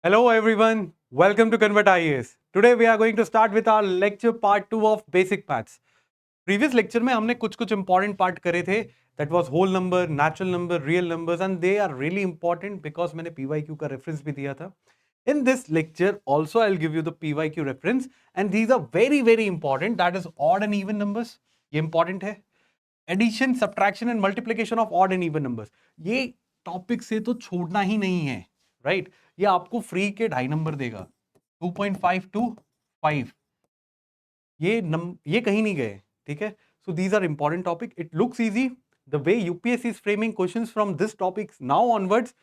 Hello everyone, welcome to Convert IAS. Today we are going to start with our lecture part 2 of basic maths. Previous lecture में हमने कुछ important part करे थे. That was whole number, natural number, real numbers and they are really important because मैंने PYQ का reference भी दिया था. In this lecture also I'll give you the PYQ reference and these are very important. That is odd and even numbers. ये important है. Addition, subtraction and multiplication of odd and even numbers. ये topic से तो छोड़ना ही नहीं है, right? ये आपको फ्री के 2.5 नंबर देगा, 2.5 to 5. ये कहीं नहीं गए, ठीक है? So these are important topic. It looks easy. The way UPSC is framing questions from this topics now onwards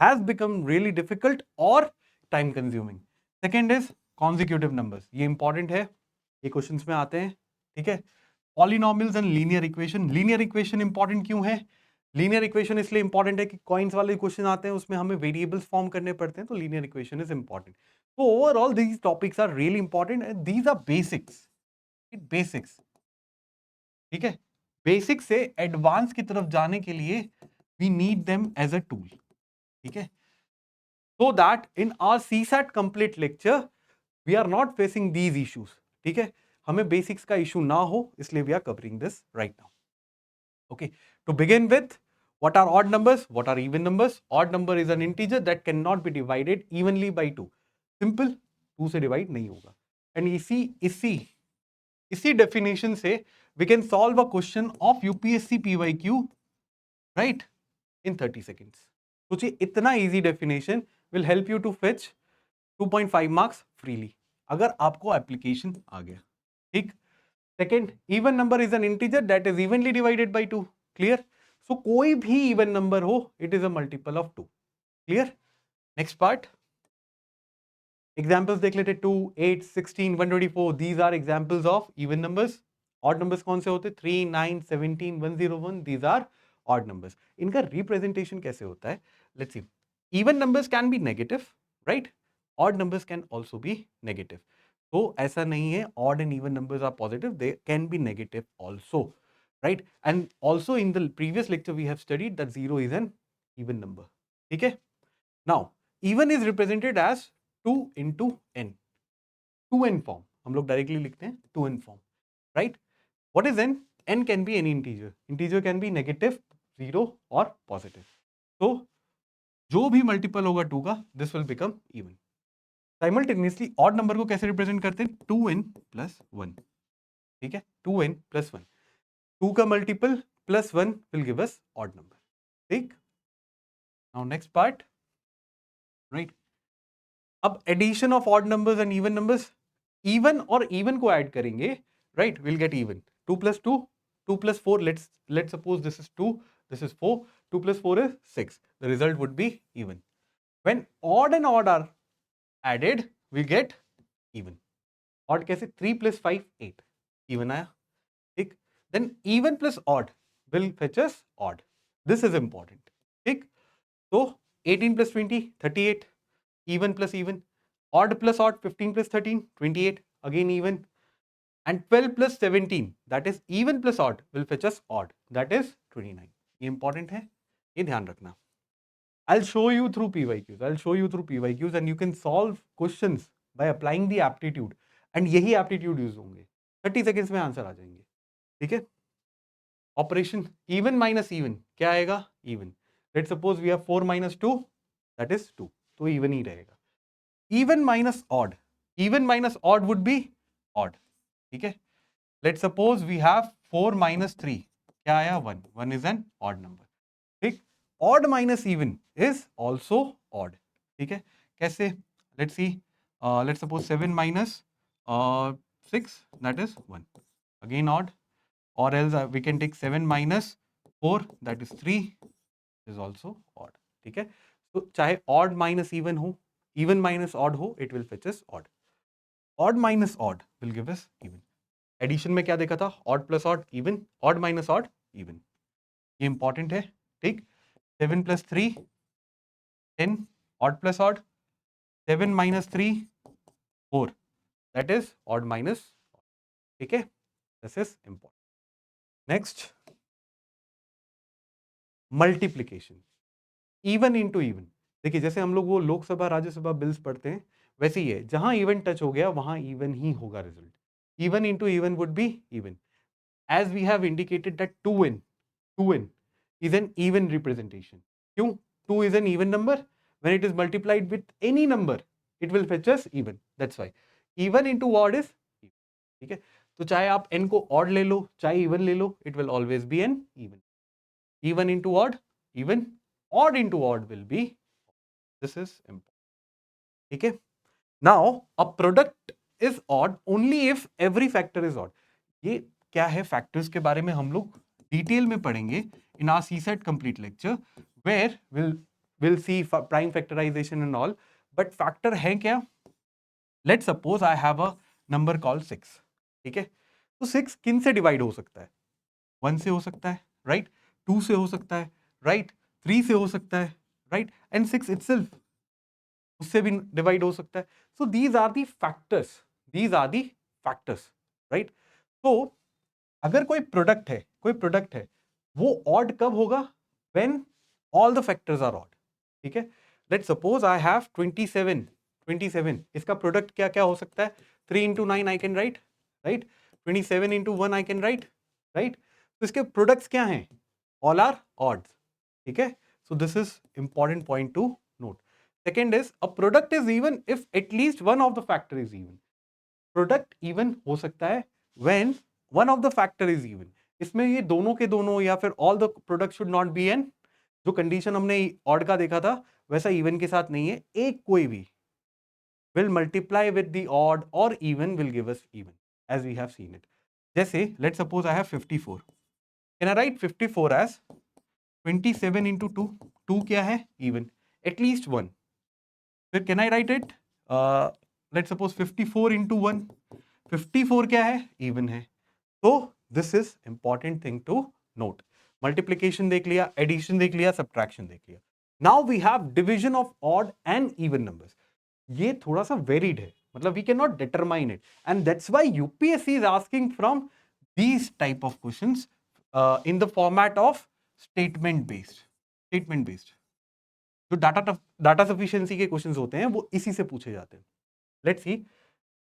has become really difficult और time consuming. Second is consecutive numbers. ये important है, ये क्वेश्चंस में आते हैं, ठीक है? Polynomials and linear equation. Linear equation important क्यों है? लीनियर इक्वेशन इसलिए इंपॉर्टेंट है कि कॉइंस वाले क्वेश्चन आते हैं, उसमें हमें वेरिएबल्स फॉर्म करने पड़ते हैं, तो linear equation is important. So overall these topics are really important and these are basics. Basics, ठीक है? बेसिक्स से एडवांस की तरफ जाने के लिए we need them as a tool, ठीक है? So that in our CSAT complete lecture we are not facing these issues, ठीक है? हमें बेसिक्स का इशू ना हो, इसलिए we are covering this right now. Okay, to begin with, what are odd numbers? What are even numbers? Odd number is an integer that cannot be divided evenly by 2. Simple, 2 से divide नहीं होगा. And इसी definition से we can solve a question of UPSC PYQ, right, in 30 seconds. सोचिए इतना easy definition will help you to fetch 2.5 marks freely अगर आपको application आ गया, ठीक? Second, even number is an integer that is evenly divided by 2. Clear? So कोई भी even number हो, it is a multiple of 2. Clear? Next part. Examples देख लेते. 2, 8, 16, 124. These are examples of even numbers. Odd numbers कौन से होते? 3, 9, 17, 101. These are odd numbers. इनका representation कैसे होता है? Let's see. Even numbers can be negative, right? Odd numbers can also be negative. तो ऐसा नहीं है odd and even numbers are positive, they can be negative also, right? And also in the previous lecture we have studied that 0 is an even number, ठीक है? Now even is represented as 2 into n, 2n form. हम लोग directly लिखते हैं 2n form, right? What is n? N can be any integer. Integer can be negative, 0 और positive. तो जो भी मल्टीपल होगा 2 का, this will become even. Simultaneously odd number को कैसे रिप्रेजेंट करते हैं? 2n plus 1, ठीक है? 2n plus 1. 2 का multiple plus 1 will give us odd number, ठीक? Now next part, right? अब addition of odd numbers and even numbers. Even और इवन को ऐड करेंगे, right? Will get even. 2 plus 2, 2 plus 4. Let's suppose this is 2, this is 4. 2 plus 4 is 6. The result would be even. When odd and odd are added, we get even. Odd कैसे? 3 plus 5, 8. Even आया, ठीक? Then even plus odd will fetch us odd. This is important, ठीक? तो 18 plus 20, 38. Even plus even. Odd plus odd, 15 plus 13, 28. Again even. And 12 plus 17, that is even plus odd, will fetch us odd. That is 29. ये important है, ये ध्यान रखना. I'll show you through PYQs and you can solve questions by applying the aptitude. And यही aptitude use होंगे. 30 seconds में answer आ जाएंगे, ठीक है? ऑपरेशन इवन माइनस इवन क्या आएगा? Even. Let's suppose we have 4 minus 2, that is 2. तो even ही रहेगा. Even minus odd, even minus odd would be odd, ठीक है? Let's suppose we have 4 minus 3, क्या आया? 1. 1 इज एन ऑड नंबर, ठीक? Odd minus even is also odd, ठीक है? कैसे? Let's see. Let's suppose 7 minus 6, that is 1. Again odd. Or else we can take 7 minus 4, that is 3, is also odd, ठीक है? तो चाहे odd minus even हो, even minus odd हो, it will fetch us odd. Odd minus odd will give us even. Addition में क्या देखा था? Odd plus odd even, odd minus odd even. ये important है, ठीक? 7 plus 3, 10. Odd plus odd, 7 minus 3, 4. That is odd minus odd, ठीक है? This is important. Next, multiplication. Even into even. देखिए जैसे हम लोग वो लोकसभा राज्यसभा बिल्स पढ़ते हैं वैसे ही है, जहां इवन टच हो गया वहां इवन ही होगा result. Even into even would be even. As we have indicated that 2n is an even representation. क्यों? 2 is an even number. When it is multiplied with any number, it will fetch us even. That's why. Even into odd is even. ठीक है? तो चाहे आप n को odd ले लो, चाहे even ले लो, it will always be an even. Even into odd, even. Odd into odd will be. This is important. ठीक है? Now, a product is odd only if every factor is odd. ये क्या है factors के बारे में हम लोग डिटेल में पढ़ेंगे in our CSAT complete lecture where will see prime factorization and all. But factor है क्या? Let's suppose I have a number call 6. ठीक है, तो 6 किन से डिवाइड हो सकता है? 1 से हो सकता है, राइट? 2 से हो सकता है, राइट? 3 से हो सकता है, राइट? एंड 6 इटसेल्फ उससे भी डिवाइड हो सकता है. So these are the factors, these are the factors, right? तो अगर कोई प्रोडक्ट है वो ऑड कब होगा? When all the factors are odd. ठीक है, लेट्स सपोज आई हैव 27. इसका प्रोडक्ट क्या क्या हो सकता है? 3 into 9 I can write, right? 27 into 1 I can write, right? तो इसके प्रोडक्ट्स क्या हैं? All are odds. ठीक है, so this is important point to note. Second is a product is even if at least one of the factor is even. Product even हो सकता है when one of the factor is even. इसमें ये दोनों के दोनों या फिर all the product should not be an. जो कंडीशन हमने ऑड का देखा था वैसा इवन के साथ नहीं है. एक कोई भी will multiply with the odd or even will give us even, as we have seen it. जैसे let's suppose I have 54. Can I write 54 as 27 into 2? 2 क्या है? Even. At least 1. फिर can I write it? Let's suppose 54 into 1. 54 क्या है? Even है. तो this is important thing to note. Multiplication देख लिया, addition देख लिया, subtraction देख लिया. Now we have division of odd and even numbers. ये थोड़ा सा वेरिड है, मतलब we can not determine it and that's why UPSC is asking from these type of questions in the format of statement based. जो data sufficiency के questions होते हैं वो इसी से पूछे जाते हैं. Let's see,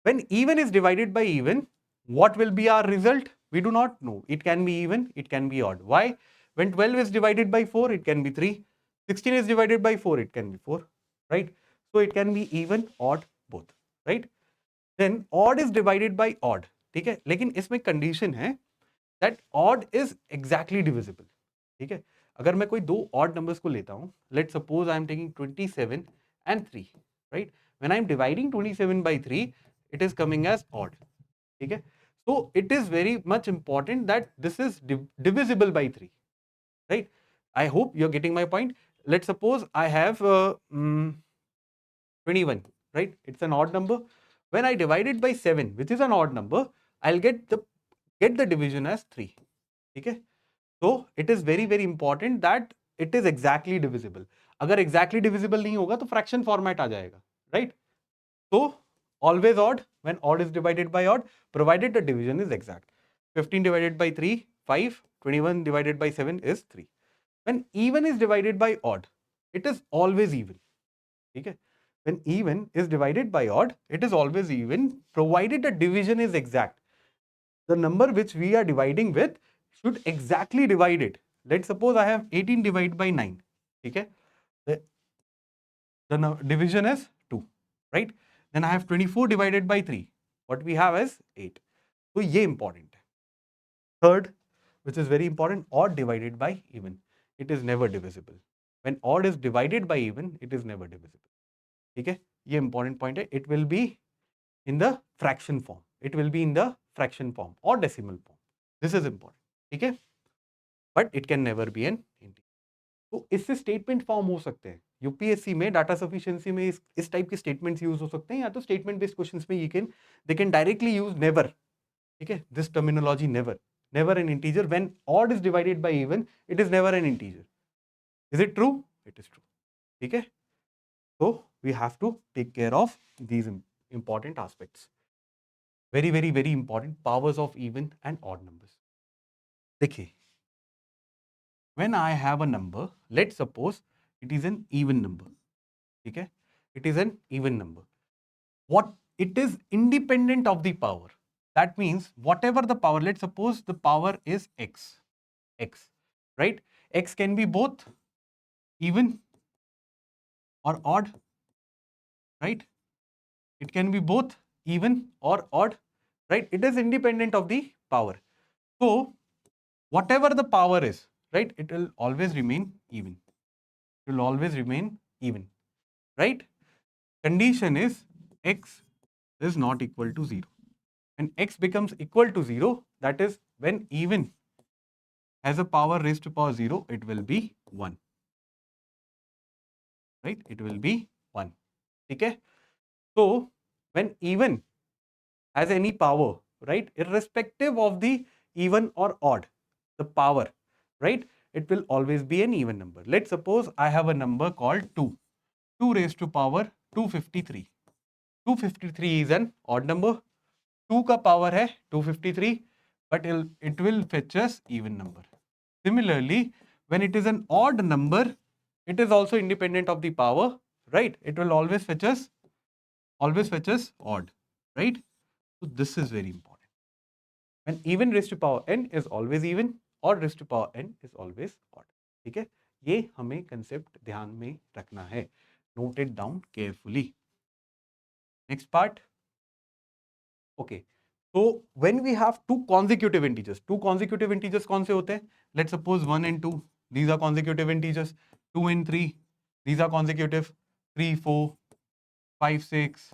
when even is divided by even, what will be our result? We do not know. It can be even, it can be odd. Why? When 12 is divided by 4, it can be 3. 16 is divided by 4, it can be 4, right? So it can be even, odd, both, right? Then odd is divided by odd. ठीक है, लेकिन इसमें condition है that odd is exactly divisible. ठीक है, अगर मैं कोई दो odd numbers को लेता हूं, let's suppose I am taking 27 and 3, right? When I am dividing 27 by 3, it is coming as odd. ठीक है, so it is very much important that this is divisible by 3, right? I hope you're getting my point. Let's suppose I have 21, right? It's an odd number. When I divide it by 7, which is an odd number, I'll get the division as 3. Okay? So it is very very important that it is exactly divisible. अगर exactly divisible नहीं होगा तो fraction format आ जाएगा, right? So always odd when odd is divided by odd, provided the division is exact. 15 divided by 3, 5. 21 divided by 7 is 3. When even is divided by odd, it is always even. Okay? When even is divided by odd, it is always even, provided the division is exact. The number which we are dividing with should exactly divide it. Let's suppose I have 18 divided by 9. Okay? The division is 2, right? Then I have 24 divided by 3. What we have is 8. So, ये important है. Third, which is very important, odd divided by even. It is never divisible. When odd is divided by even, it is never divisible. ठीक है, ये important point है. It will be in the fraction form, it will be in the fraction form और decimal form. This is important. ठीक है, but it can never be an integer. तो इससे statement form हो सकते हैं. यूपीएससी में डाटा सफिशिएंसी में इस टाइप के स्टेटमेंट्स यूज हो सकते हैं, या तो स्टेटमेंट बेस्ड क्वेश्चंस में they can directly use never. ठीक है, this terminology never N integer. When odd is divided by even, it is never N integer. Is it true? It is true. ठीक है, so we have to take care of these important aspects. Very very very important, powers of even and odd numbers. देखिए, when I have a number, let's suppose it is an even number. ठीक है, it is an even number. What it is independent of the power. That means whatever the power, let's suppose the power is x, right? X can be both even or odd, right? It can be both even or odd, right? It is independent of the power. So whatever the power is, right, it will always remain even. It will always remain even, right? Condition is x is not equal to 0. When x becomes equal to 0, that is when even has a power raised to power 0, it will be 1. Right? It will be 1. Okay? So, when even has any power, right, irrespective of the even or odd, the power, right, it will always be an even number. Let's suppose I have a number called 2. 2 raised to power 253. 253 is an odd number. 2 का power है 253, but it will fetch us even number. Similarly, when it is an odd number, it is also independent of the power, right? It will always fetch us odd, right? So this is very important. When even raised to power n is always even, odd raised to power n is always odd. ठीक है, ये हमें concept ध्यान में रखना है. Note it down carefully. Next part. Okay. So when we have two consecutive integers कौन से होते हैं? Let's suppose 1 and 2, these are consecutive integers. 2 and 3, these are consecutive. 3, 4, 5, 6,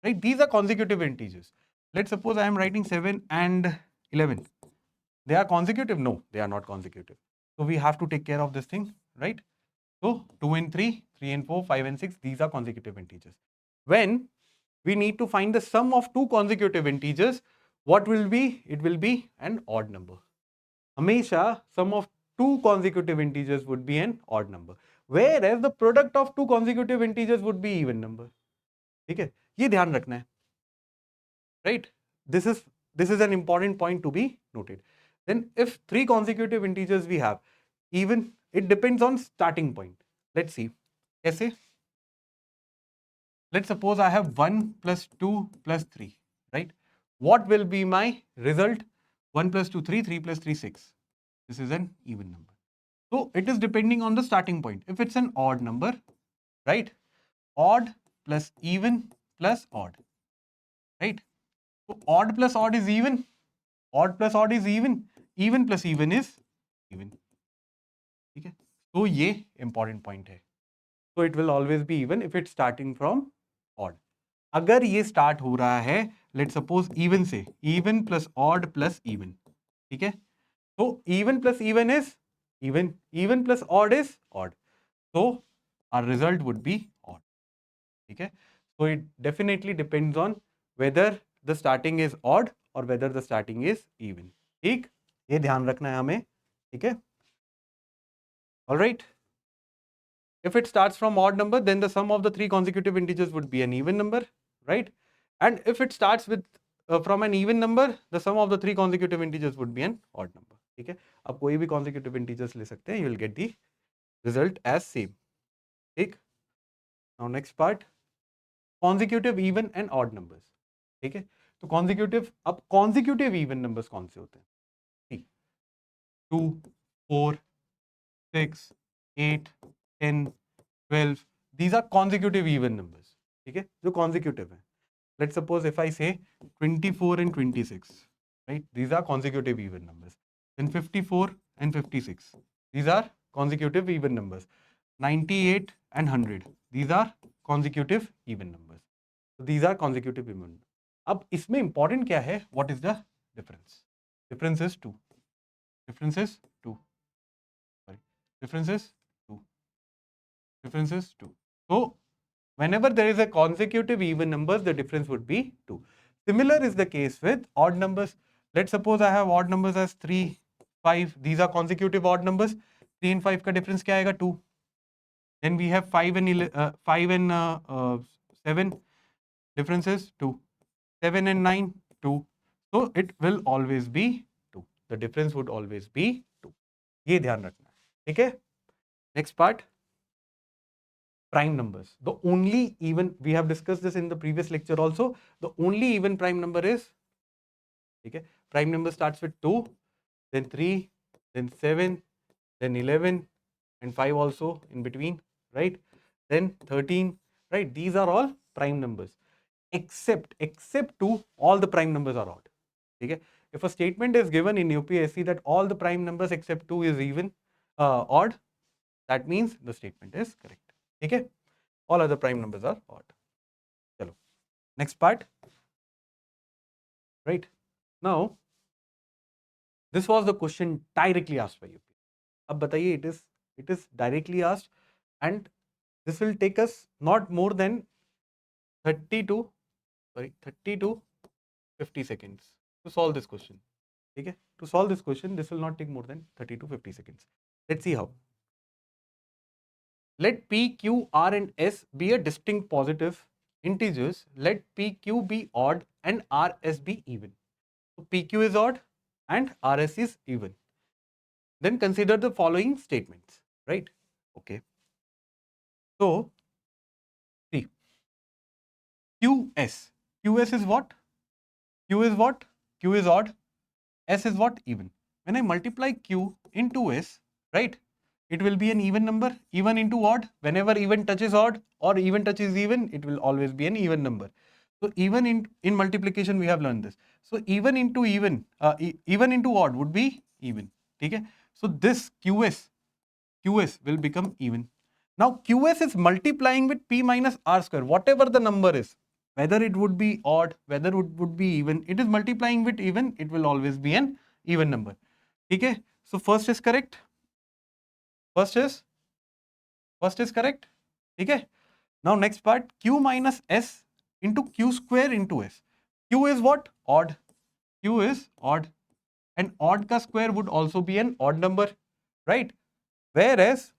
right? These are consecutive integers. Let's suppose I am writing 7 and 11. They are consecutive? No, they are not consecutive. So we have to take care of this thing, right? So 2 and 3, 3 and 4, 5 and 6, these are consecutive integers. When we need to find the sum of two consecutive integers, what will be? It will be an odd number. Hamesha sum of two consecutive integers would be an odd number, whereas the product of two consecutive integers would be even number. ठीक है, ये ध्यान रखना है, right? This is an important point to be noted. Then if three consecutive integers we have, even it depends on starting point. Let's see. ऐसे let's suppose I have 1 plus 2 plus 3, right? What will be my result? 1 plus 2, 3, 3 plus 3, 6. This is an even number. So it is depending on the starting point. If it's an odd number, right? Odd plus even plus odd, right? So odd plus odd is even. Odd plus odd is even. Even plus even is even. ठीक है? So ये important point है. So it will always be even if it's starting from odd. अगर ये start हो रहा है let suppose even से, even plus odd plus even, ठीक है, तो even plus even is even, even plus odd is odd, so our result would be odd. ठीक है, so it definitely depends on whether the starting is odd or whether the starting is even. ठीक, ये ध्यान रखना है हमें. ठीक है, all right. If it starts from odd number, then the sum of the three consecutive integers would be an even number, right? And if it starts with from an even number, the sum of the three consecutive integers would be an odd number. ठीक है, आप कोई भी consecutive integers ले सकते हैं, you will get the result as same. ठीक. Now next part, consecutive even and odd numbers. ठीक है, तो consecutive, अब consecutive even numbers कौन से होते हैं? 3, 2, 4, 6, 8, 10, 12, these are consecutive even numbers. ठीक है, जो consecutive है. Let's suppose if I say 24 and 26, right? These are consecutive even numbers. Then 54 and 56, these are consecutive even numbers. 98 and 100, these are consecutive even numbers. So these are consecutive even numbers. अब इसमें important क्या है? What is the difference? Difference is 2. Difference is 2. Sorry. Difference is 2. Difference is 2. So whenever there is a consecutive even numbers, the difference would be 2. Similar is the case with odd numbers. Let's suppose I have odd numbers as 3, 5. These are consecutive odd numbers. 3 and 5 का difference क्या आएगा? 2. Then we have 5 and 7. Difference is 2. 7 and 9, 2. So it will always be 2. The difference would always be 2. ये ध्यान रखना है. ठीक है? Next part. prime numbers. The only even, we have discussed this in the previous lecture also, the only even prime number is, okay, prime number starts with 2, then 3, then 7, then 11, and 5 also in between, right? Then 13, right? These are all prime numbers. Except 2, all the prime numbers are odd. Okay? If a statement is given in UPSC that all the prime numbers except 2 is even odd, that means the statement is correct. Okay? All other prime numbers are odd. Chalo. Next part. Right? Now, this was the question directly asked by you. अब बताइए, it is directly asked, and this will take us not more than 30 to 50 seconds to solve this question. Okay? To solve this question, this will not take more than 30 to 50 seconds. Let's see how. Let P, Q, R and S be a distinct positive integers. Let P, Q be odd and R, S be even. So P, Q is odd and R, S is even. Then consider the following statements, right? Okay. So, see, QS. QS is what? Q is what? Q is odd. S is what? Even. When I multiply Q into S, right, it will be an even number. Even into odd. Whenever even touches odd or even touches even, it will always be an even number. So even in multiplication, we have learned this. So even into even, even into odd would be even. Okay? So this QS will become even. Now QS is multiplying with P minus R square, whatever the number is. Whether it would be odd, whether it would be even, it is multiplying with even, it will always be an even number. Okay? So first is correct. First is correct. Okay? Now next part, Q minus S into Q square into S. Q is what? Odd. Q is odd. And odd ka square would also be an odd number, right? Whereas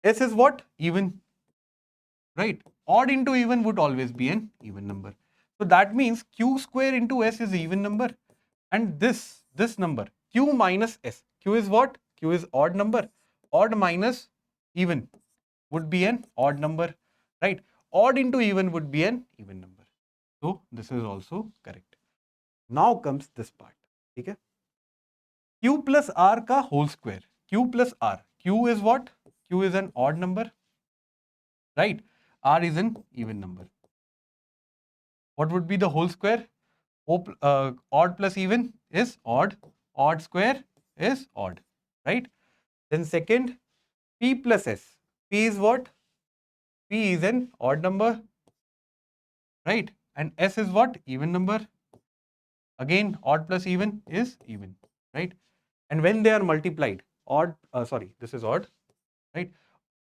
S is what? Even, right? Odd into even would always be an even number. So that means Q square into S is even number. And this number, Q minus S. Q is what? Q is odd number. Odd minus even would be an odd number, right? Odd into even would be an even number. So this is also correct. Now comes this part. Okay? Q plus R ka whole square. Q plus R. Q is what? Q is an odd number, right? R is an even number. What would be the whole square? Odd plus even is odd. Odd square is odd, right? Then second, P plus S. P is what? P is an odd number, right? And S is what? Even number. Again, odd plus even is even, right? And when they are multiplied, this is odd, right?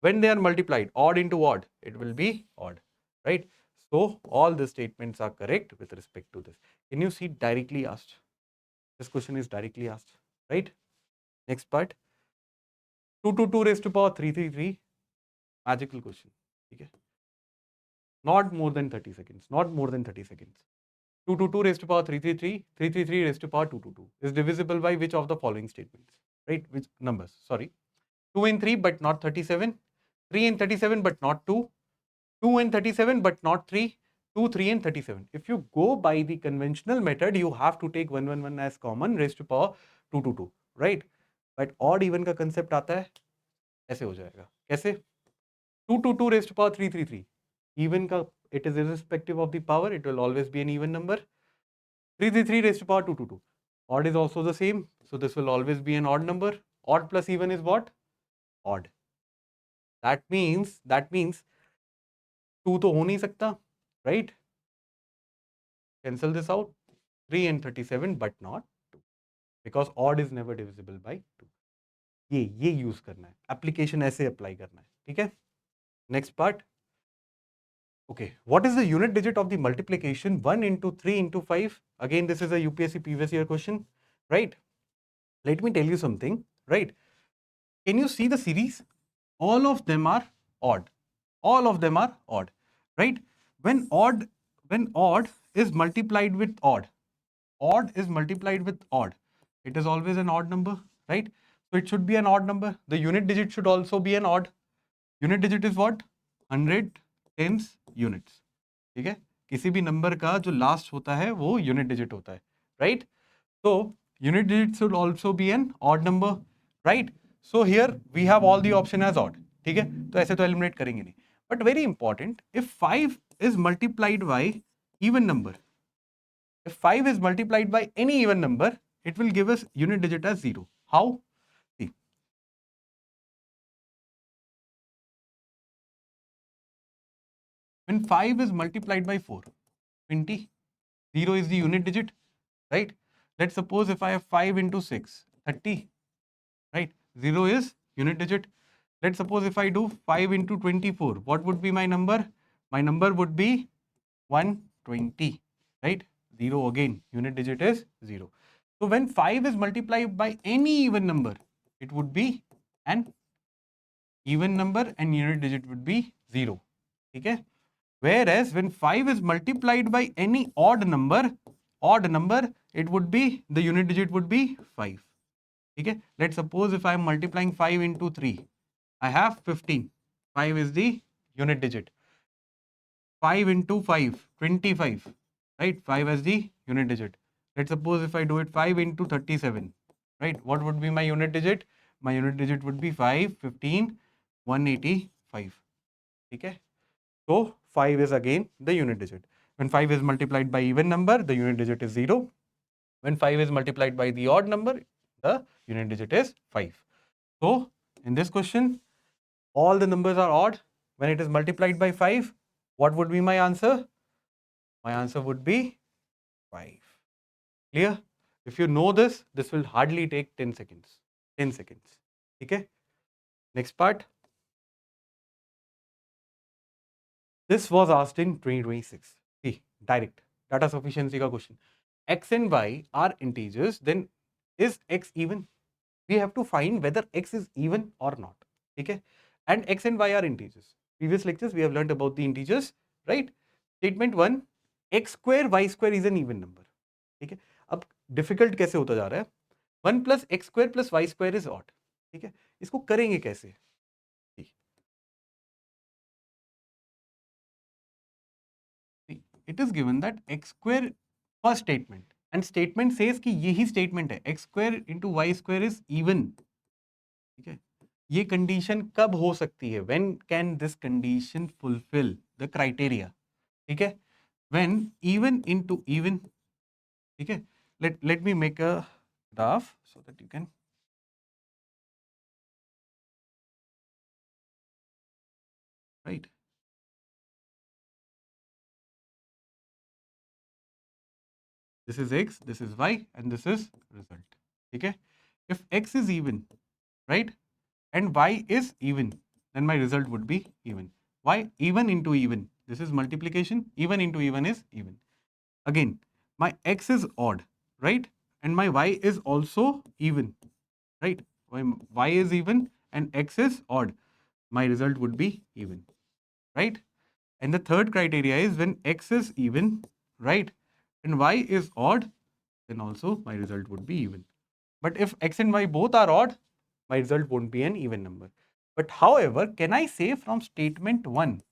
When they are multiplied, odd into odd, it will be odd, right? So all the statements are correct with respect to this. Can you see directly asked? This question is directly asked, right? Next part, 2 to 2 raised to power 333, magical question. Okay? Not more than 30 seconds, not more than 30 seconds. 2 to 2 raised to power 333, 333 raised to power 2 to 2 is divisible by which of the following statements, right? Which numbers, sorry. 2 and 3 but not 37, 3 and 37 but not 2, 2 and 37 but not 3, 2, 3 and 37. If you go by the conventional method, you have to take 111 as common raised to power 2 to 2, right? But odd even का concept आता है, ऐसे हो जाएगा. कैसे? 2 to 2 raised to power 333. Even का, it is irrespective of the power, it will always be an even number. 333 raised to power 2 to 2. Odd is also the same, so this will always be an odd number. Odd plus even is what? Odd. That means 2 तो हो नहीं सकता, right? Cancel this out. 3 and 37 but not 2, because odd is never divisible by 2. ये use करना है, application ऐसे apply करना है, ठीक है? Next part. Okay, what is the unit digit of the multiplication 1 into 3 into 5? Again, this is a UPSC previous year question, right? Let me tell you something, right? Can you see the series? All of them are odd. All of them are odd, right? When odd is multiplied with odd is multiplied with odd, it is always an odd number, right? So it should be an odd number. The unit digit should also be an odd. Unit digit is what? 100 tens units, ठीक है। किसी भी number का जो last होता है वो unit digit होता है, राइट। तो unit digit should also be an odd number, right. So here we have all the option as odd, ठीक है। तो ऐसे तो एलिमिनेट करेंगे नहीं, but very important, if 5 is multiplied by even number, if 5 is multiplied by any even number, it will give us unit digit as 0. How? See, when 5 is multiplied by 4, 20, 0 is the unit digit, right? Let's suppose if I have 5 into 6, 30, right? 0 is unit digit. Let's suppose if I do 5 into 24, what would be my number? My number would be 120, right? 0 again, unit digit is 0. So when 5 is multiplied by any even number, it would be an even number and unit digit would be 0, okay. Whereas when 5 is multiplied by any odd number, it would be, the unit digit would be 5, okay. Let's suppose if I am multiplying 5 into 3, I have 15. 5 is the unit digit. 5 into 5, 25, right? 5 as the unit digit. Let's suppose if I do it 5 into 37, right? What would be my unit digit? My unit digit would be 5, 15, 185, okay? So 5 is again the unit digit. When 5 is multiplied by even number, the unit digit is 0. When 5 is multiplied by the odd number, the unit digit is 5. So in this question, all the numbers are odd. When it is multiplied by 5, what would be my answer? My answer would be 5. Clear? If you know this, this will hardly take 10 seconds. 10 seconds. Okay? Next part. This was asked in 2026. See, direct. Data sufficiency ka question. X and Y are integers, then is X even? We have to find whether X is even or not. Okay? And X and Y are integers. Previous lectures we have learned about the integers, right? Statement 1, X square Y square is an even number. ठीक है, अब difficult कैसे होता जा रहा है, 1 plus x square plus y square is odd, ठीक है, इसको करेंगे कैसे? It is given that x square first statement and statement says कि यही स्टेटमेंट है, x square into y square is even, ठीक है। ये कंडीशन कब हो सकती है, when can this condition fulfil the criteria, ठीक है, व्हेन इवन इनटू इवन, ठीक है। Let me make a graph so that you can, right, this is x, this is y, and this is result, okay. If x is even, right, and y is even, then my result would be even. Why? Even into even, this is multiplication, even into even is even. Again, my x is odd, right, and my y is also even, right. When y is even and x is odd, my result would be even, right. And the third criteria is when x is even, right, and y is odd, then also my result would be even. But if x and y both are odd, my result won't be an even number. But however, can I say from statement 1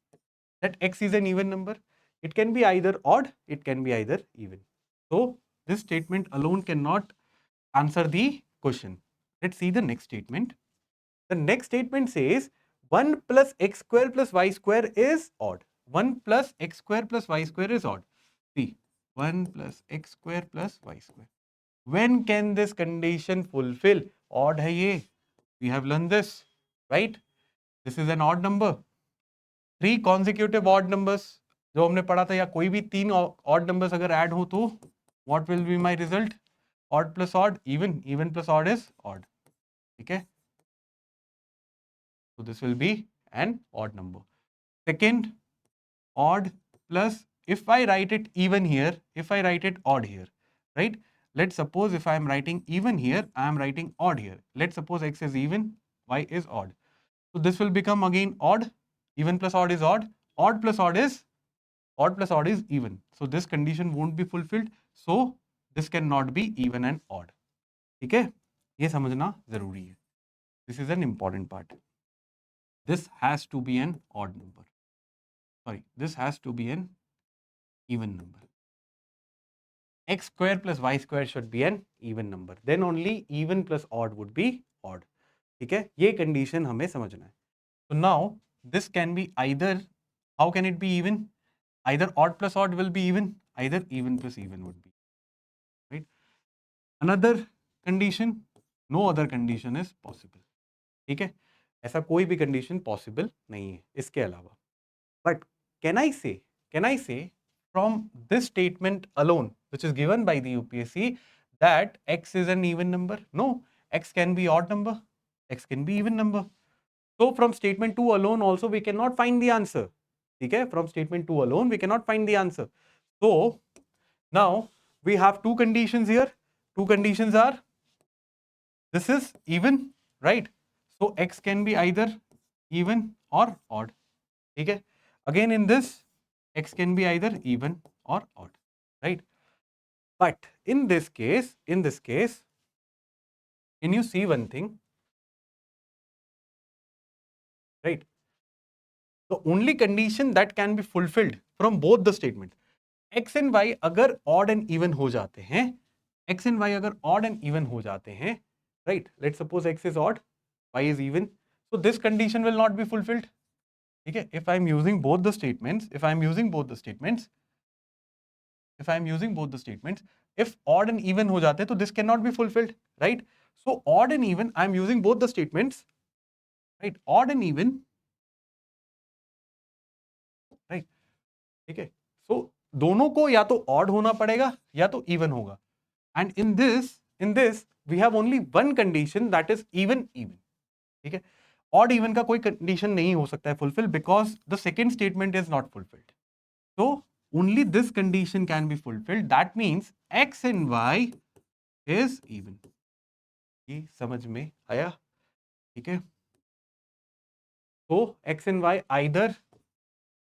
that x is an even number? It can be either odd, it can be either even. So this statement alone cannot answer the question. Let's see the next statement. The next statement says 1 plus x square plus y square is odd. 1 plus x square plus y square is odd. See, 1 plus x square plus y square. When can this condition fulfill? Odd hai ye. We have learned this, right? This is an odd number. 3 consecutive odd numbers जो हमने पढ़ा था, या कोई भी 3 odd numbers अगर add हो तो what will be my result? Odd plus odd, even. Even plus odd is odd. Okay? So this will be an odd number. Second, odd plus, if I write it even here, if I write it odd here, right? Let's suppose if I am writing even here, I am writing odd here. Let's suppose x is even, y is odd. So this will become again odd. Even plus odd is odd. Odd plus odd is even. So this condition won't be fulfilled. So this cannot be even and odd. ठीक है, ये समझना जरूरी है. This is an important part. This has to be an odd number. sorry, this has to be an even number. X square plus y square should be an even number. Then only even plus odd would be odd. ठीक है, ये condition हमें समझना है. So now this can be either, how can it be even? Either odd plus odd will be even, either even plus even would be, right? Another condition, no other condition is possible. ठीक है, ऐसा कोई भी condition possible नहीं है इसके अलावा. But can I say from this statement alone, which is given by the UPSC, that x is an even number? No, x can be odd number, x can be even number. So from statement 2 alone also we cannot find the answer. Okay, from statement 2 alone we cannot find the answer. So now we have two conditions here. Two conditions are, this is even, right? So x can be either even or odd. Okay, again in this, x can be either even or odd, right? But in this case, can you see one thing, right? The only condition that can be fulfilled from both the statements, x and y अगर odd and even हो जाते हैं, x and y अगर odd and even हो जाते हैं, right? Let's suppose x is odd, y is even, so this condition will not be fulfilled. Okay, if I'm using both the statements, if I'm using both the statements, if odd and even हो जाते, तो this cannot be fulfilled, right? So odd and even, I'm using both the statements, right? Odd and even, right? ठीक है, so दोनों को या तो odd होना पड़ेगा या तो even होगा. And in this we have only one condition, that is even. ठीक है, odd even का कोई condition नहीं हो सकता है fulfill, because the second statement is not fulfilled. So only this condition can be fulfilled. That means x and y is even. ये समझ में आया? ठीक है, so x and y either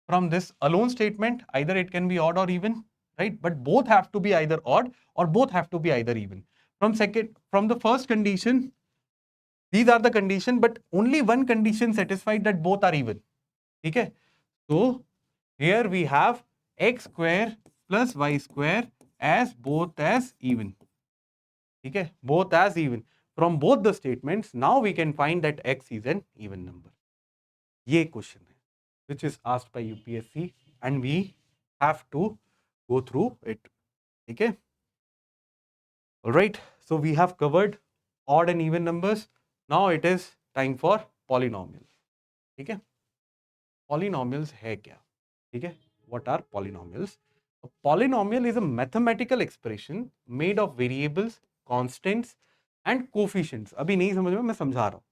from this alone statement, either it can be odd or even, right? But both have to be either odd or both have to be either even. From the first condition, these are the condition, but only one condition satisfied, that both are even. Okay, so here we have x square plus y square as both as even. Okay, both as even. From both the statements, now we can find that x is an even number. ये question है, which is asked by UPSC, and we have to go through it. Okay, all right, so we have covered odd and even numbers. Now it is time for polynomials. ठीक है, polynomials है क्या? ठीक है, what are polynomials? A polynomial is a mathematical expression made of variables, constants and coefficients. अभी नहीं समझ में, मैं समझा रहा हूँ.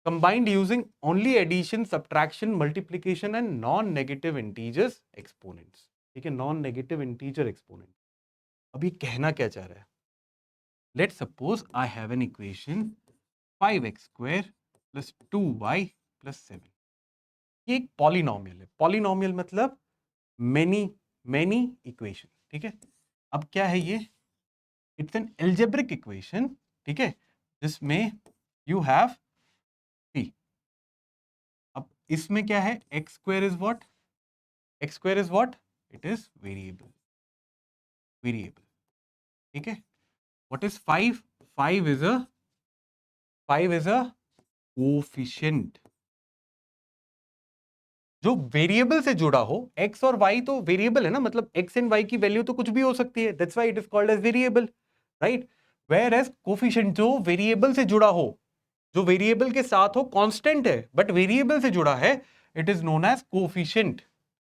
Combined using only addition, subtraction, multiplication and non-negative integers exponents. ठीक है, non-negative integer exponent. अभी कहना क्या चाह रहा है? Let's suppose I have an equation 5x square plus 2y plus 7. ये एक पॉलिनोमियल है. पॉलिनोमियल मतलब many इक्वेशन. ठीक है, अब क्या है ये? It's an algebraic equation. ठीक है, जिसमें यू हैव, अब इसमें क्या है? X square is what? X square is what? It is variable. ठीक है, what is 5? 5 is a coefficient जो वेरिएबल से जुड़ा हो. x और y तो वेरिएबल है ना, मतलब x एंड y की वैल्यू तो कुछ भी हो सकती है. That's why it is called as variable, right? Where as coefficient जो वेरिएबल से जुड़ा हो, जो वेरिएबल के साथ हो, कांस्टेंट है बट वेरिएबल से जुड़ा है, it is known as coefficient.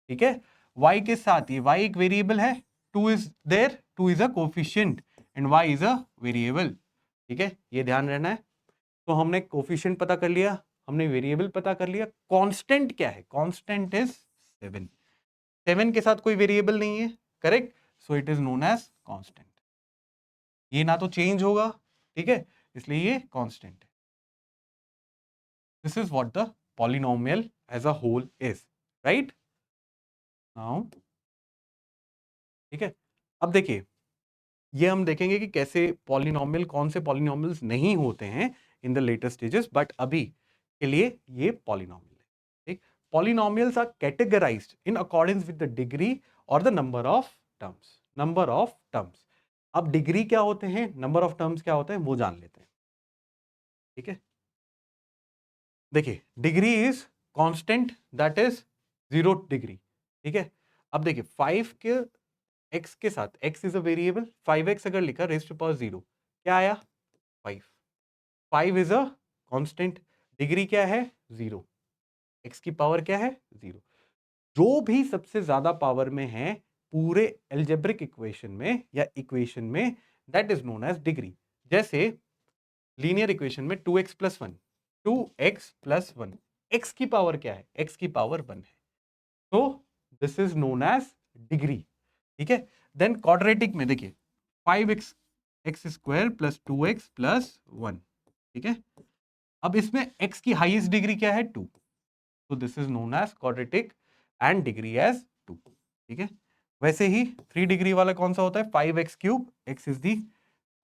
ठीक है, y के साथ, ये y एक वेरिएबल है, 2 is there, 2 is a coefficient and y is a variable. ठीक है, ये ध्यान रहना है. तो हमने कोफिशिएंट पता कर लिया, हमने वेरिएबल पता कर लिया. कांस्टेंट क्या है? Constant is 7. 7 के साथ कोई वेरिएबल नहीं है, correct? So it is known as constant. ये ना तो चेंज होगा, ठीक है, इसलिए ये कांस्टेंट है. This is what the polynomial as a whole is, right? Now ठीक है, अब देखिए, ये हम देखेंगे कि कैसे पॉलिनोमियल, कौन से पॉलिनोमियल्स नहीं होते हैं in the later stages, but अभी के लिए ये पॉलिनोमियल है. ठीक, polynomials are categorized in accordance with the degree or the number of terms. अब डिग्री क्या होते हैं, नंबर ऑफ टर्म्स क्या होते हैं, वो जान लेते हैं. ठीक है, देखिए degree is constant that is 0 degree. ठीक है, अब देखिए 5 के x के साथ, x is a variable, 5x अगर लिखा रेज़ टू पावर 0 क्या आया 5. 5 इज अ कांस्टेंट, डिग्री क्या है 0, x की पावर क्या है 0. जो भी सबसे ज्यादा पावर में है पूरे एल्जेब्रिक इक्वेशन में या इक्वेशन में, that is known as degree. जैसे लीनियर इक्वेशन में 2x plus 1, 2x plus 1, x की पावर क्या है, x की पावर 1 है. तो this is known as degree. ठीक है, देन क्वाड्रेटिक में देखिए 5x x square plus 2x plus 1. ठीक है, अब इसमें x की हाईएस्ट डिग्री क्या है 2. तो this is known as quadratic and degree as 2. ठीक है, वैसे ही 3 डिग्री वाला कौन सा होता है 5x cube, x is the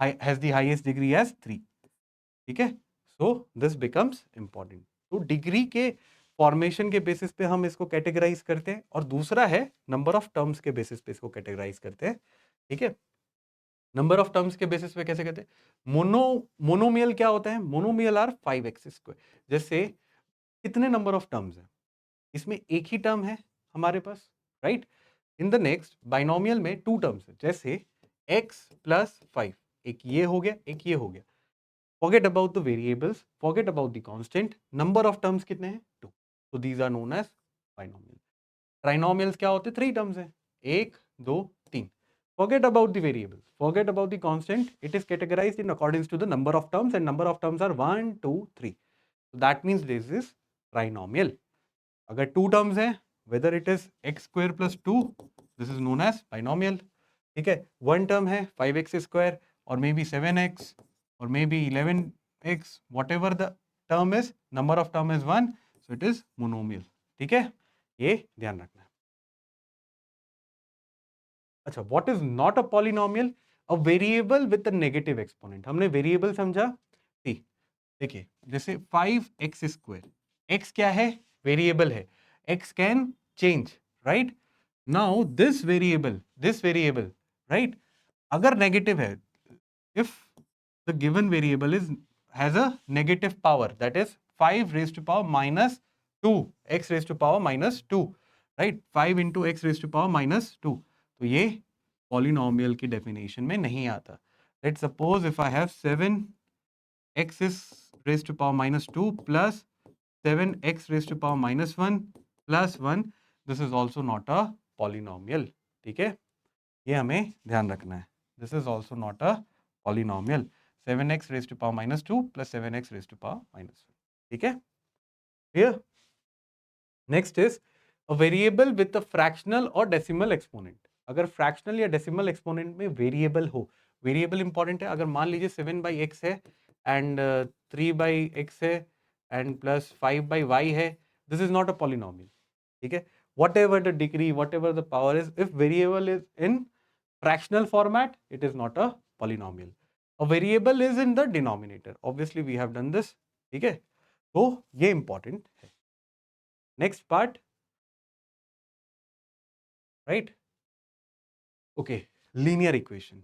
has the highest degree as 3. ठीक है, सो दिस बिकम्स इंपॉर्टेंट. तो डिग्री के फॉर्मेशन के बेसिस पे हम इसको कैटेगराइज करते हैं, और दूसरा है नंबर ऑफ टर्म्स के बेसिस पे इसको कैटेगराइज करते हैं. ठीक है, नंबर ऑफ टर्म्स के बेसिस पे कैसे कहते हैं, मोनोमियल क्या होता है, मोनोमियल आर 5x स्क्वायर. जैसे कितने नंबर ऑफ टर्म्स हैं, इसमें एक ही टर्म है हमारे पास, right. In the next binomial में 2 टर्म्स है, जैसे x प्लस 5, एक ये हो गया एक ये हो गया. Forget about the variables, forget about the constant. Number of terms कितने हैं 2. So these are known as binomials. Trinomials क्या होते हैं 3 terms हैं, 1 2 3. Forget about the variables, forget about the constant. It is categorized in accordance to the number of terms, and number of terms are 1 2 3. So that means this is trinomial. अगर 2 terms हैं, whether it is x square plus 2, this is known as binomial. ठीक है, 1 term है 5x square or maybe 7x or maybe 11x, whatever the term is, number of term is 1, so it is monomial. ठीक है, ये ध्यान रखना है. अच्छा, what is not a polynomial? A variable with a negative exponent. हमने variable समझा, ठीक. देखिए जैसे 5x स्क्वायर, x क्या है वेरिएबल है, x can change, right. Now this variable, right, अगर नेगेटिव है, if the given variable has a negative power, that is 5 raised to power minus 2, x raised to power minus 2, right, 5 into x raised to power minus 2, तो ये polynomial की definition में नहीं आता. Let's suppose if I have 7x is raised to power minus 2 plus 7x raised to power minus 1 plus 1, this is also not a polynomial. ठीक है, ये हमें ध्यान रखना है. This is also not a polynomial. 7x raised to power minus 2 plus 7x raised to power minus 1. ठीक है, here next is a variable with a fractional or decimal exponent. अगर fractional या decimal exponent में variable हो, variable important है. अगर मान लीजिए 7 by x है and 3 by x है and plus 5 by y है, this is not a polynomial. ठीक है, whatever the degree, whatever the power is, if variable is in fractional format, it is not a polynomial. A variable is in the denominator. Obviously we have done this. ठीक है, तो ये important है. Next part, right? Okay, linear equation.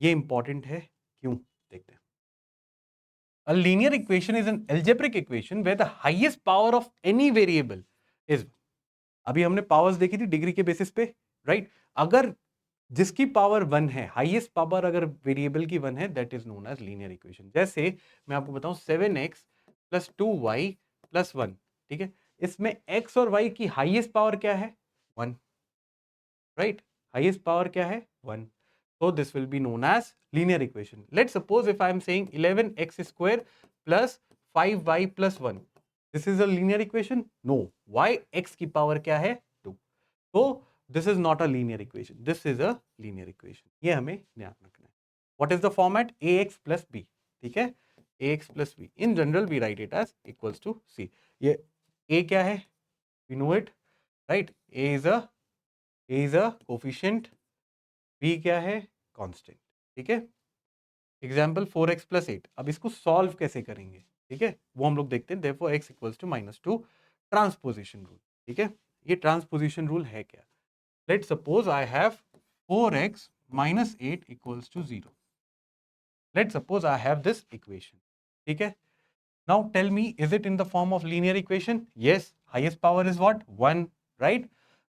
ये important है, क्यों देखते हैं. A linear equation is an algebraic equation where the highest power of any variable is, अभी हमने पावर्स देखी थी डिग्री के बेसिस पे, राइट. अगर जिसकी पावर 1 है, हाईएस्ट पावर अगर वेरिएबल की 1 है, that is known as linear equation. जैसे मैं आपको बताऊं 7x प्लस 2y प्लस 1. ठीक है, इसमें x और y की हाईएस्ट पावर क्या है 1, राइट. हाईएस्ट पावर क्या है 1. So this will be known as linear equation. Let's suppose if I am saying 11x square plus 5y plus 1. This is a linear equation? No. Why? X की power क्या है 2. So this is not a linear equation. This is a linear equation. ये हमें ध्यान रखना है. What is the format? ax plus b. ठीक है, ax plus b. In general we write it as equals to c. ये a क्या है? We know it, right? a is a coefficient. b क्या है? कांस्टेंट. ठीक है, एग्जाम्पल 4x प्लस 8. अब इसको सॉल्व कैसे करेंगे, ठीक है, वो हम लोग देखते हैं. Therefore x equals to -2 transposition rule. ठीक है, ये ट्रांसपोजिशन रूल है क्या? Let suppose I have 4x minus 8 equals to 0. Let's suppose I have this equation. ठीक है, now tell me, is it in the form of linear equation? Yes, highest power is what? 1, right?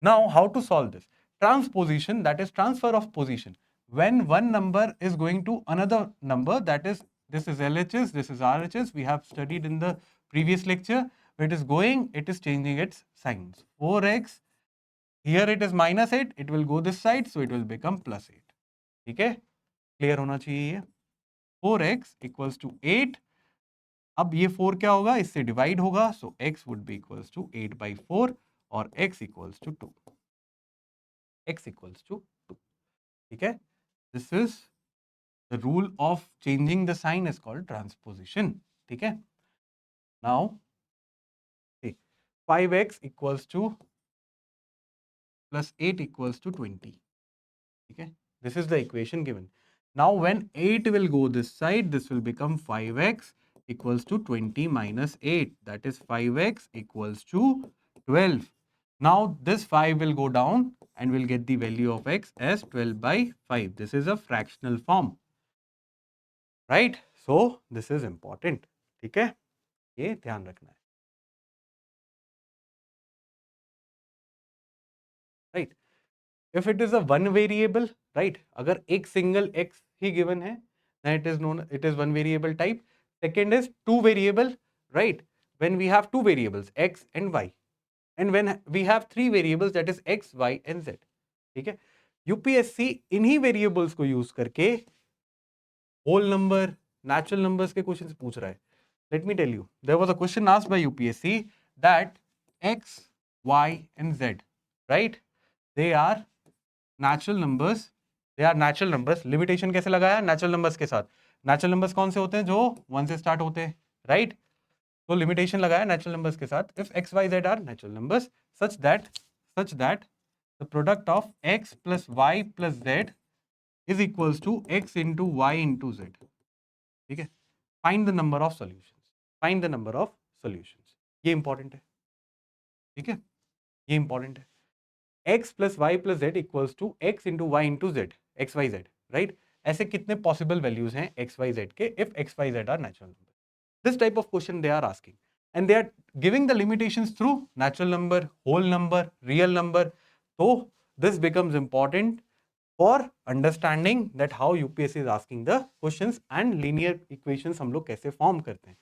Now how to solve this? Transposition, that is transfer of position. When one number is going to another number, that is, this is LHS, this is RHS, we have studied in the previous lecture. It is going, it is changing its signs. 4x, here it is minus 8, it will go this side, so it will become plus 8. ठीक है, clear होना चाहिए ये. 4x equals to 8. अब ये 4 क्या होगा, इससे डिवाइड होगा, so x would be equals to 8/4 और x equals to 2. x equals to 2. ठीक है, this is the rule of changing the sign is called transposition. ठीक है, now 5x equals to plus 8 equals to 20. ठीक है, this is the equation given. Now when 8 will go this side, this will become 5x equals to 20 minus 8, that is 5x equals to 12. Now this 5 will go down and we'll get the value of x as 12/5. This is a fractional form, right? So this is important. ठीक है, ये ध्यान रखना है, right? If it is a one variable, right? अगर एक single x ही given है, then it is known, it is one variable type. Second is two variable, right? When we have two variables x and y, and when we have three variables, that is x, y and z. ठीक है, UPSC इन्हीं variables को use करके whole number, natural numbers के questions पूछ रहा है. Let me tell you, there was a question asked by UPSC that x, y and z, right? They are natural numbers, they are natural numbers. Limitation कैसे लगाया? Natural numbers के साथ. Natural numbers कौन से होते हैं? जो 1 से स्टार्ट होते हैं, राइट? तो लिमिटेशन लगाया नेचुरल नंबर्स के साथ. If x Y Z are natural numbers such that the product of x plus y plus z is equals to x into y into z. ठीक है, find the number of solutions, find the number of solutions. ये important है. ठीक है, ये important है. x plus y plus z equals to x into y into z, x Y z, right? ऐसे कितने पॉसिबल वैल्यूज हैं एक्स वाई जेड के if x Y Z are natural number? This type of question they are asking and they are giving the limitations through natural number, whole number, real number. तो this becomes important for understanding that how UPSC is asking the questions and linear equations हम लोग कैसे form करते हैं,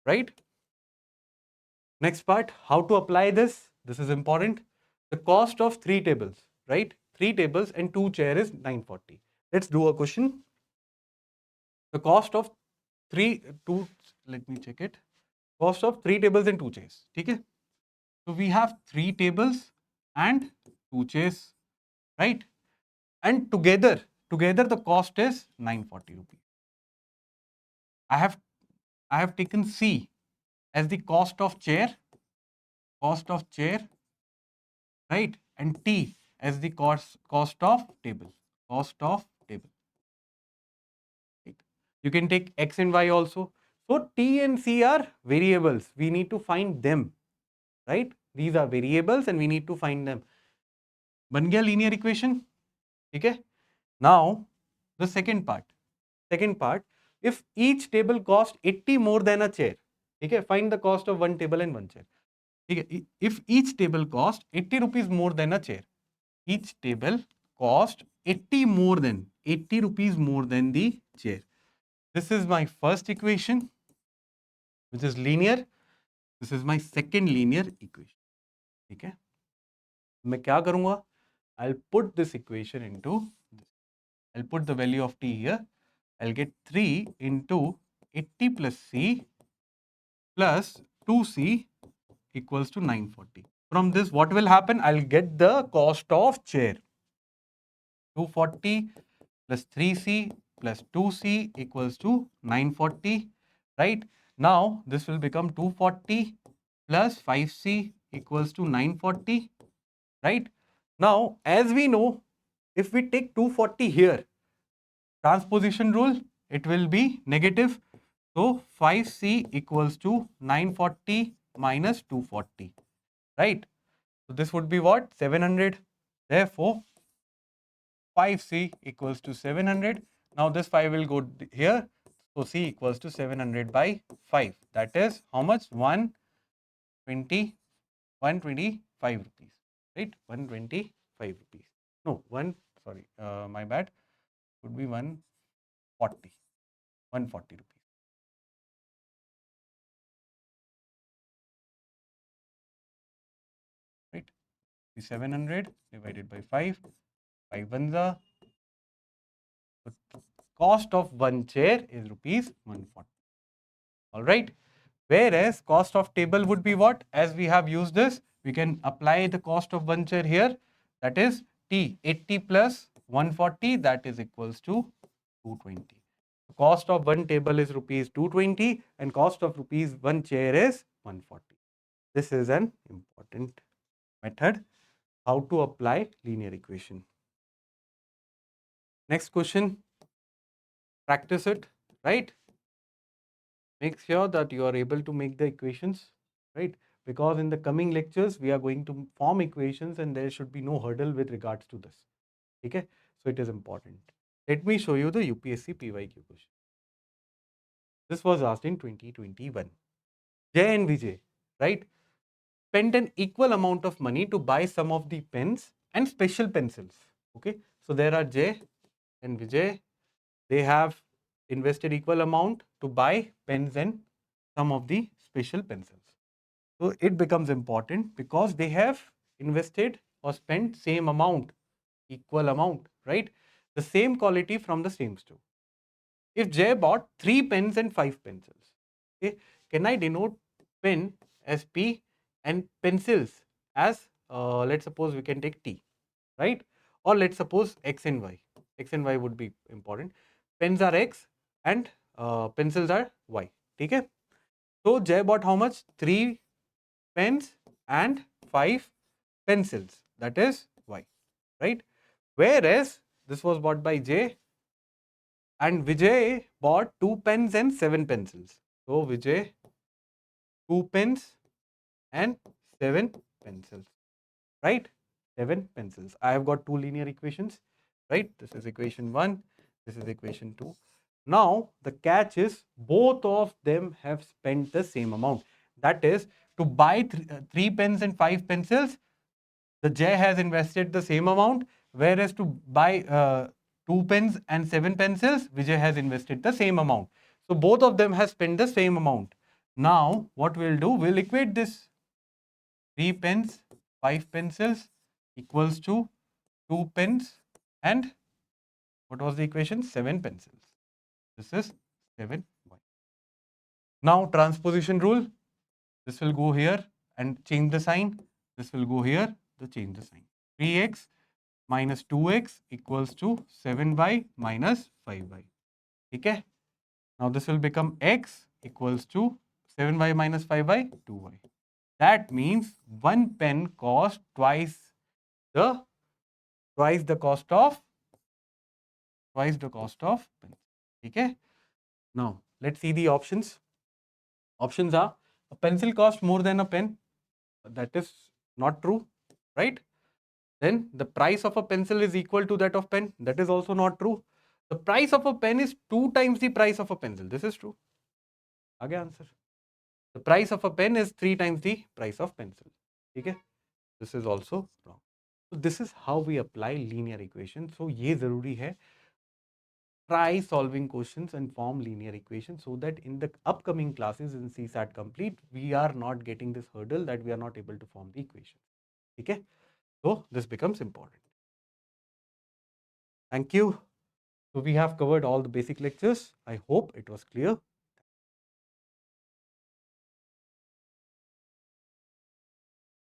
right? Next part, how to apply this. This is important. The cost of 3 tables, right? 3 tables and 2 chair is 940. Let's do a question. The cost of 2, let me check it. Cost of 3 tables and 2 chairs. Okay? So we have 3 tables and 2 chairs, right? And together the cost is 940 rupees. I have taken C as the cost of chair, right? And T as the cost of table. Right? You can take X and Y also. So T and C are variables. We need to find them, right? These are variables and we need to find them. बन गया linear equation. ठीक है? Now the second part, if each table cost 80 more than a chair, ठीक है? Find the cost of one table and one chair. ठीक है, if each table cost 80 rupees more than a chair, each table cost 80 rupees more than the chair. This is my first equation, which is linear. This is my second linear equation. ठीक है, मैं क्या करूंगा? I'll put this equation into this. I'll put the value of t here. I'll get 3 into 80 plus c plus 2c equals to 940. From this, what will happen? I'll get the cost of chair. 240 plus 3c plus 2c equals to 940, right? Now, this will become 240 plus 5c equals to 940, right? Now, as we know, if we take 240 here, transposition rule, it will be negative. So 5c equals to 940 minus 240, right? So this would be what? 700. Therefore, 5c equals to 700. Now this 5 will go here. So c equals to 700 by 5. That is how much? 120, 125 rupees. Right? 125 rupees. No, sorry, my bad. Would be 140. 140 rupees. Right? 700 divided by 5. 5 ones are. Cost of one chair is rupees 140. All right. Whereas cost of table would be what? As we have used this, we can apply the cost of one chair here. That is T 80 plus 140, that is equals to 220. Cost of one table is rupees 220 and cost of rupees one chair is 140. This is an important method how to apply linear equation. Next question, practice it, right? Make sure that you are able to make the equations, right? Because in the coming lectures, we are going to form equations and there should be no hurdle with regards to this. Okay? So it is important. Let me show you the UPSC PYQ question. This was asked in 2021. Jay and Vijay, right, spent an equal amount of money to buy some of the pens and special pencils. Okay? So there are Jay and Vijay. They have invested equal amount to buy pens and some of the special pencils. So it becomes important because they have invested or spent same amount, equal amount, right? The same quality from the same store. If Jay bought 3 pens and 5 pencils, okay, can I denote pen as P and pencils as, let's suppose we can take T, right? Or let's suppose X and Y. X and Y would be important. Pens are X and pencils are Y. Okay? So Jay bought how much? 3 pens and 5 pencils, that is Y, right? Whereas this was bought by J and Vijay bought 2 pens and 7 pencils. So Vijay 2 pens and 7 pencils, right? 7 pencils. I have got two linear equations, right? This is equation 1, this is equation 2. Now the catch is both of them have spent the same amount. That is, to buy 3 pens and 5 pencils, the J has invested the same amount, whereas to buy 2 pens and 7 pencils, Vijay has invested the same amount. So both of them have spent the same amount. Now what we'll do, we'll equate this 3 pens, 5 pencils equals to 2 pens and what was the equation? 7 pencils. This is 7y. Now transposition rule, this will go here and change the sign. This will go here to change the sign. 3x minus 2x equals to 7y minus 5y. Okay? Now this will become x equals to 7y minus 5y, 2y. That means one pen costs twice the cost of pen. Okay? Now let's see the options. Options are, a pencil costs more than a pen. That is not true, right? Then the price of a pencil is equal to that of pen. That is also not true. The price of a pen is 2 times the price of a pencil. This is true. Again answer. The price of a pen is 3 times the price of pencil. Okay? This is also wrong. So this is how we apply linear equation. So ये जरूरी है. Try solving questions and form linear equations so that in the upcoming classes in CSAT Complete, we are not getting this hurdle that we are not able to form the equation. Okay? So this becomes important. Thank you. So we have covered all the basic lectures. I hope it was clear.